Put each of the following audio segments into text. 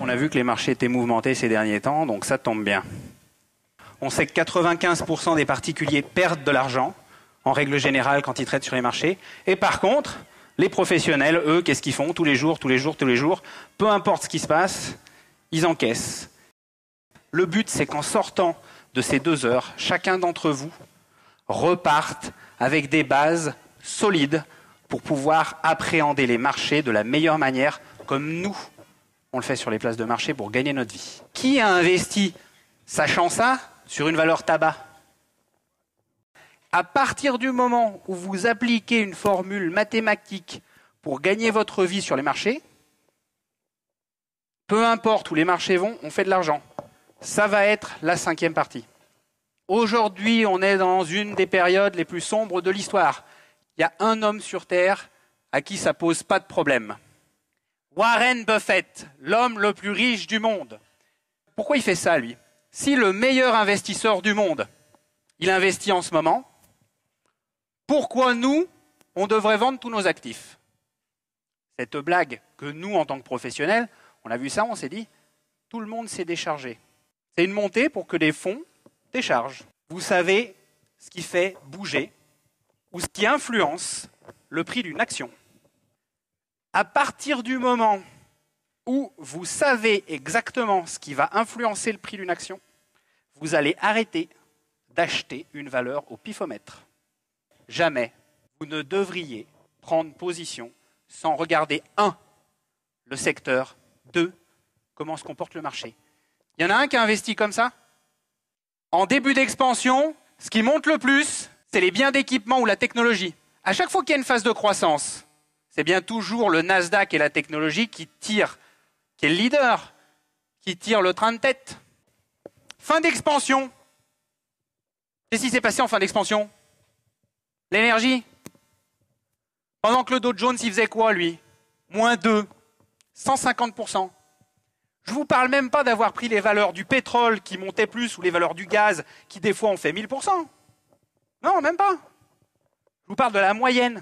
On a vu que les marchés étaient mouvementés ces derniers temps, donc ça tombe bien. On sait que 95% des particuliers perdent de l'argent, en règle générale, quand ils traitent sur les marchés. Et par contre, les professionnels, eux, qu'est-ce qu'ils font tous les jours, peu importe ce qui se passe, ils encaissent. Le but, c'est qu'en sortant de ces 2 heures, chacun d'entre vous reparte avec des bases solides pour pouvoir appréhender les marchés de la meilleure manière, comme nous, on le fait sur les places de marché pour gagner notre vie. Qui a investi, sachant ça, sur une valeur tabac ? À partir du moment où vous appliquez une formule mathématique pour gagner votre vie sur les marchés, peu importe où les marchés vont, on fait de l'argent. Ça va être la 5e partie. Aujourd'hui, on est dans une des périodes les plus sombres de l'histoire. Il y a un homme sur Terre à qui ça pose pas de problème. Warren Buffett, l'homme le plus riche du monde. Pourquoi il fait ça, lui ? Si le meilleur investisseur du monde, il investit en ce moment, pourquoi nous, on devrait vendre tous nos actifs ? Cette blague que nous, en tant que professionnels, on a vu ça, on s'est dit, tout le monde s'est déchargé. C'est une montée pour que les fonds déchargent. Vous savez ce qui fait bouger ou ce qui influence le prix d'une action. À partir du moment où vous savez exactement ce qui va influencer le prix d'une action, vous allez arrêter d'acheter une valeur au pifomètre. Jamais vous ne devriez prendre position sans regarder 1. Le secteur, 2. Comment se comporte le marché. Il y en a un qui a investi comme ça. En début d'expansion, ce qui monte le plus, c'est les biens d'équipement ou la technologie. À chaque fois qu'il y a une phase de croissance, c'est bien toujours le Nasdaq et la technologie qui tirent, qui est le leader, qui tire le train de tête. Fin d'expansion. Qu'est-ce qui s'est passé en fin d'expansion ? L'énergie. Pendant que le Dow Jones, il faisait quoi, lui ? -2, 150%. Je ne vous parle même pas d'avoir pris les valeurs du pétrole qui montaient plus ou les valeurs du gaz qui, des fois, ont fait 1000%. Non, même pas. Je vous parle de la moyenne.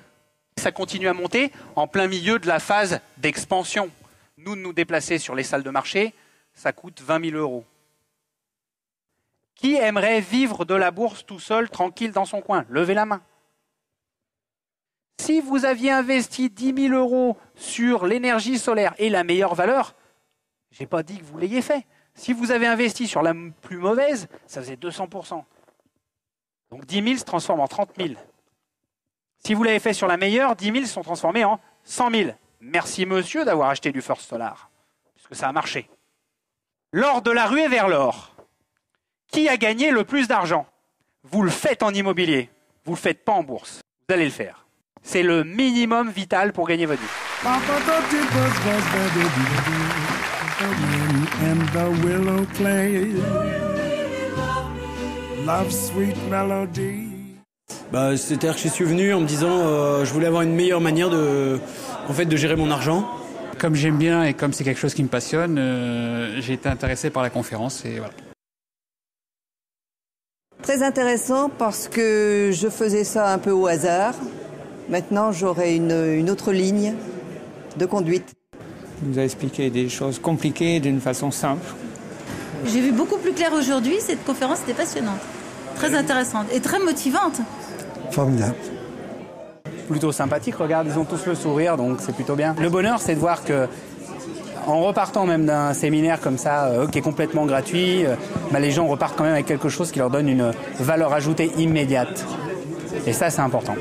Ça continue à monter en plein milieu de la phase d'expansion. Nous, de nous déplacer sur les salles de marché, ça coûte 20 000 €. Qui aimerait vivre de la bourse tout seul, tranquille dans son coin ? Levez la main. Si vous aviez investi 10 000 € sur l'énergie solaire et la meilleure valeur, je n'ai pas dit que vous l'ayez fait. Si vous avez investi sur la plus mauvaise, ça faisait 200%. Donc 10 000 se transforme en 30 000. Si vous l'avez fait sur la meilleure, 10 000 se sont transformés en 100 000. Merci monsieur d'avoir acheté du First Solar, puisque ça a marché. Lors de la ruée vers l'or, qui a gagné le plus d'argent ? Vous le faites en immobilier, vous ne le faites pas en bourse. Vous allez le faire. C'est le minimum vital pour gagner votre vie. C'est-à-dire que je suis venu en me disant je voulais avoir une meilleure manière de gérer mon argent. Comme j'aime bien et comme c'est quelque chose qui me passionne, j'ai été intéressé par la conférence et voilà. Très intéressant parce que je faisais ça un peu au hasard. Maintenant, j'aurai une autre ligne de conduite. Il nous a expliqué des choses compliquées d'une façon simple. J'ai vu beaucoup plus clair aujourd'hui. Cette conférence était passionnante, très intéressante et très motivante. Formidable. Plutôt sympathique, regarde, ils ont tous le sourire, donc c'est plutôt bien. Le bonheur, c'est de voir que, en repartant même d'un séminaire comme ça, qui est complètement gratuit, les gens repartent quand même avec quelque chose qui leur donne une valeur ajoutée immédiate. Et ça, c'est important.